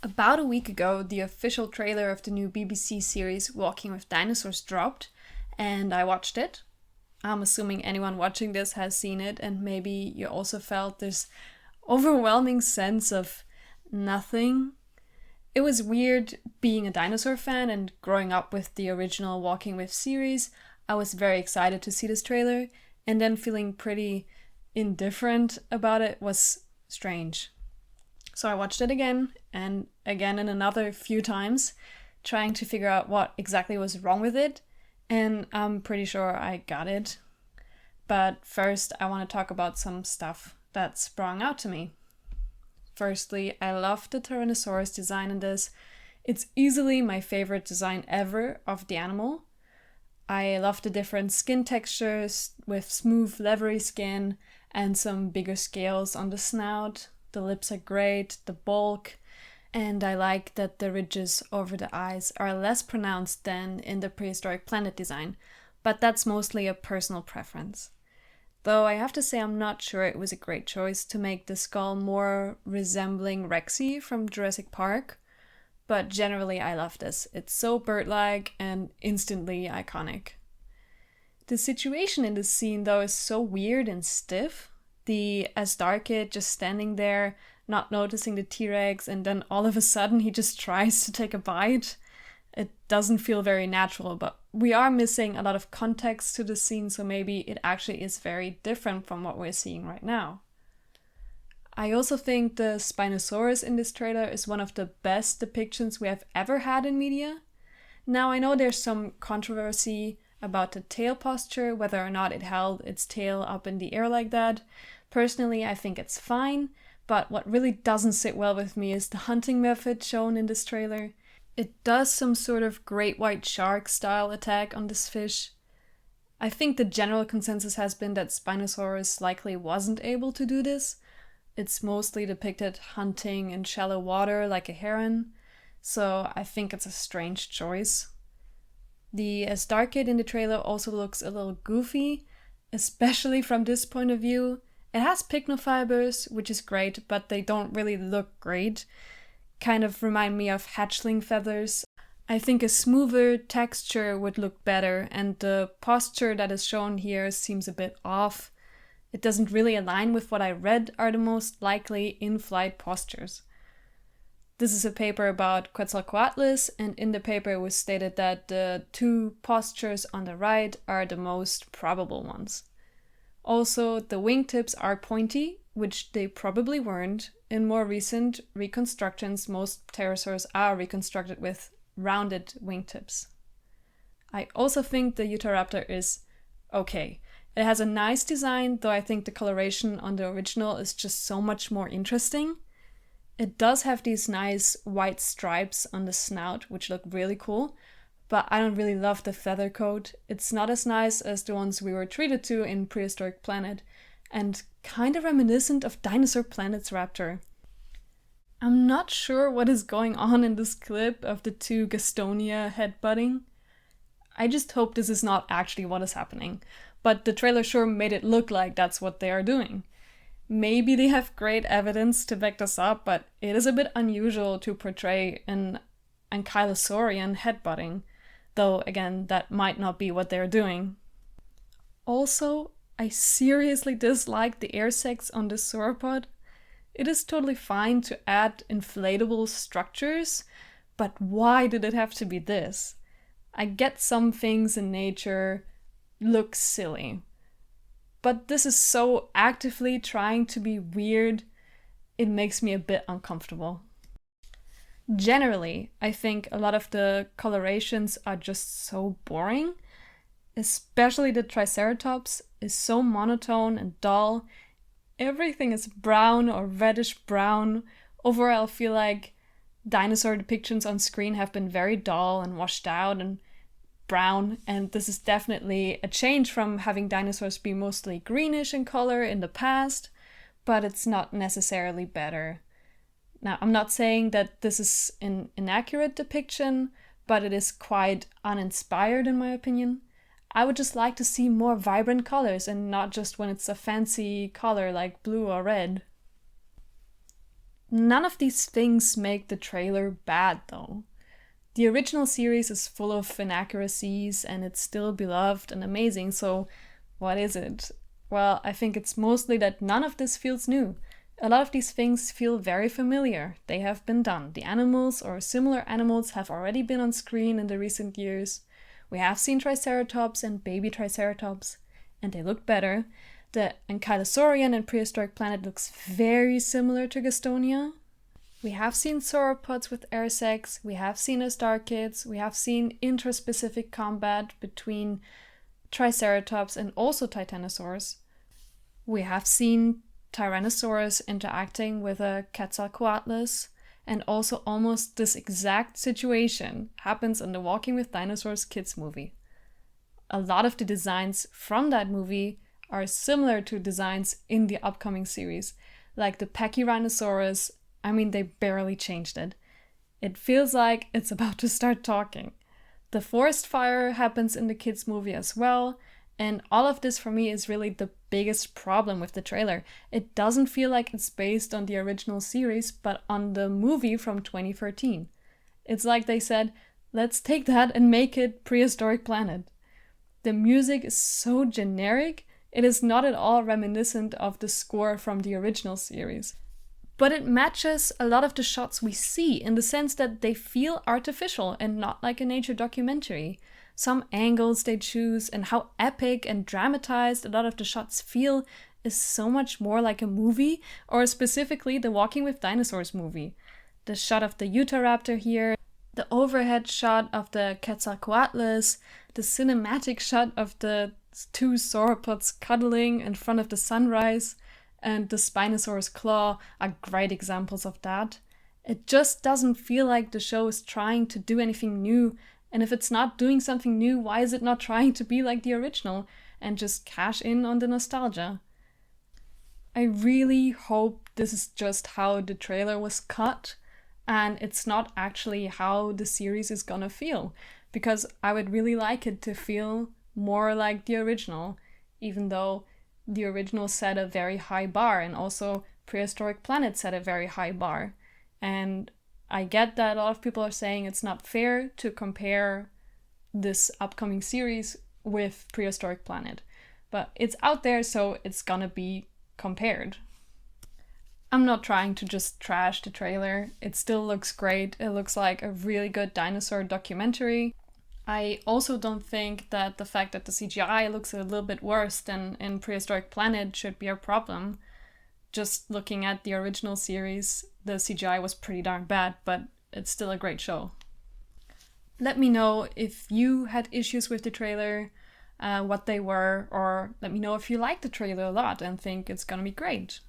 About a week ago, the official trailer of the new BBC series Walking with Dinosaurs dropped, and I watched it. I'm assuming anyone watching this has seen it, and maybe you also felt this overwhelming sense of nothing. It was weird being a dinosaur fan and growing up with the original Walking With series. I was very excited to see this trailer, and then feeling pretty indifferent about it was strange. So I watched it again and again and another few times, trying to figure out what exactly was wrong with it, and I'm pretty sure I got it. But first, I want to talk about some stuff that sprung out to me. Firstly, I love the Tyrannosaurus design in this. It's easily my favorite design ever of the animal. I love the different skin textures with smooth, leathery skin and some bigger scales on the snout. The lips are great, the bulk, and I like that the ridges over the eyes are less pronounced than in the prehistoric planet design, but that's mostly a personal preference. Though I have to say I'm not sure it was a great choice to make the skull more resembling Rexy from Jurassic Park, but generally I love this. It's so bird-like and instantly iconic. The situation in this scene though is so weird and stiff. The Asdar kid just standing there, not noticing the T-Rex, and then all of a sudden he just tries to take a bite. It doesn't feel very natural, but we are missing a lot of context to the scene, so maybe it actually is very different from what we're seeing right now. I also think the Spinosaurus in this trailer is one of the best depictions we have ever had in media. Now I know there's some controversy about the tail posture, whether or not it held its tail up in the air like that. Personally, I think it's fine, but what really doesn't sit well with me is the hunting method shown in this trailer. It does some sort of great white shark style attack on this fish. I think the general consensus has been that Spinosaurus likely wasn't able to do this. It's mostly depicted hunting in shallow water like a heron, so I think it's a strange choice. The Asdar kid in the trailer also looks a little goofy, especially from this point of view. It has pycnofibers, which is great, but they don't really look great. Kind of remind me of hatchling feathers. I think a smoother texture would look better, and the posture that is shown here seems a bit off. It doesn't really align with what I read are the most likely in-flight postures. This is a paper about Quetzalcoatlus, and in the paper it was stated that the two postures on the right are the most probable ones. Also, the wingtips are pointy, which they probably weren't. In more recent reconstructions, most pterosaurs are reconstructed with rounded wingtips. I also think the Utahraptor is okay. It has a nice design, though I think the coloration on the original is just so much more interesting. It does have these nice white stripes on the snout, which look really cool, but I don't really love the feather coat. It's not as nice as the ones we were treated to in Prehistoric Planet, and kind of reminiscent of Dinosaur Planet's raptor. I'm not sure what is going on in this clip of the two Gastonia headbutting. I just hope this is not actually what is happening, but the trailer sure made it look like that's what they are doing. Maybe they have great evidence to back this up, but it is a bit unusual to portray an ankylosaurian headbutting, though again, that might not be what they're doing. Also, I seriously dislike the air sacs on this sauropod. It is totally fine to add inflatable structures, but why did it have to be this? I get some things in nature look silly, but this is so actively trying to be weird, it makes me a bit uncomfortable. Generally, I think a lot of the colorations are just so boring. Especially the Triceratops is so monotone and dull. Everything is brown or reddish brown. Overall, I feel like dinosaur depictions on screen have been very dull and washed out and brown, and this is definitely a change from having dinosaurs be mostly greenish in color in the past, but it's not necessarily better. Now, I'm not saying that this is an inaccurate depiction, but it is quite uninspired in my opinion. I would just like to see more vibrant colors and not just when it's a fancy color like blue or red. None of these things make the trailer bad though. The original series is full of inaccuracies and it's still beloved and amazing, so what is it? Well, I think it's mostly that none of this feels new. A lot of these things feel very familiar. They have been done. The animals or similar animals have already been on screen in the recent years. We have seen Triceratops and baby Triceratops, and they look better. The ankylosaurian in Prehistoric Planet looks very similar to Gastonia. We have seen sauropods with air sacs, we have seen Astarchids, we have seen intraspecific combat between Triceratops and also Titanosaurs. We have seen Tyrannosaurus interacting with a Quetzalcoatlus, and also almost this exact situation happens in the Walking with Dinosaurs kids movie. A lot of the designs from that movie are similar to designs in the upcoming series, like the Pachyrhinosaurus. I mean, they barely changed it. It feels like it's about to start talking. The forest fire happens in the kids' movie as well, and all of this for me is really the biggest problem with the trailer. It doesn't feel like it's based on the original series, but on the movie from 2013. It's like they said, let's take that and make it Prehistoric Planet. The music is so generic, it is not at all reminiscent of the score from the original series. But it matches a lot of the shots we see in the sense that they feel artificial and not like a nature documentary. Some angles they choose and how epic and dramatized a lot of the shots feel is so much more like a movie, or specifically the Walking with Dinosaurs movie. The shot of the Utahraptor here, the overhead shot of the Quetzalcoatlus, the cinematic shot of the two sauropods cuddling in front of the sunrise, and the Spinosaurus claw are great examples of that. It just doesn't feel like the show is trying to do anything new, and if it's not doing something new, why is it not trying to be like the original and just cash in on the nostalgia? I really hope this is just how the trailer was cut and it's not actually how the series is gonna feel, because I would really like it to feel more like the original, even though the original set a very high bar, and also Prehistoric Planet set a very high bar. And I get that a lot of people are saying it's not fair to compare this upcoming series with Prehistoric Planet, but it's out there, so it's gonna be compared. I'm not trying to just trash the trailer. It still looks great. It looks like a really good dinosaur documentary. I also don't think that the fact that the CGI looks a little bit worse than in Prehistoric Planet should be a problem. Just looking at the original series, the CGI was pretty darn bad, but it's still a great show. Let me know if you had issues with the trailer, what they were, or let me know if you liked the trailer a lot and think it's gonna be great.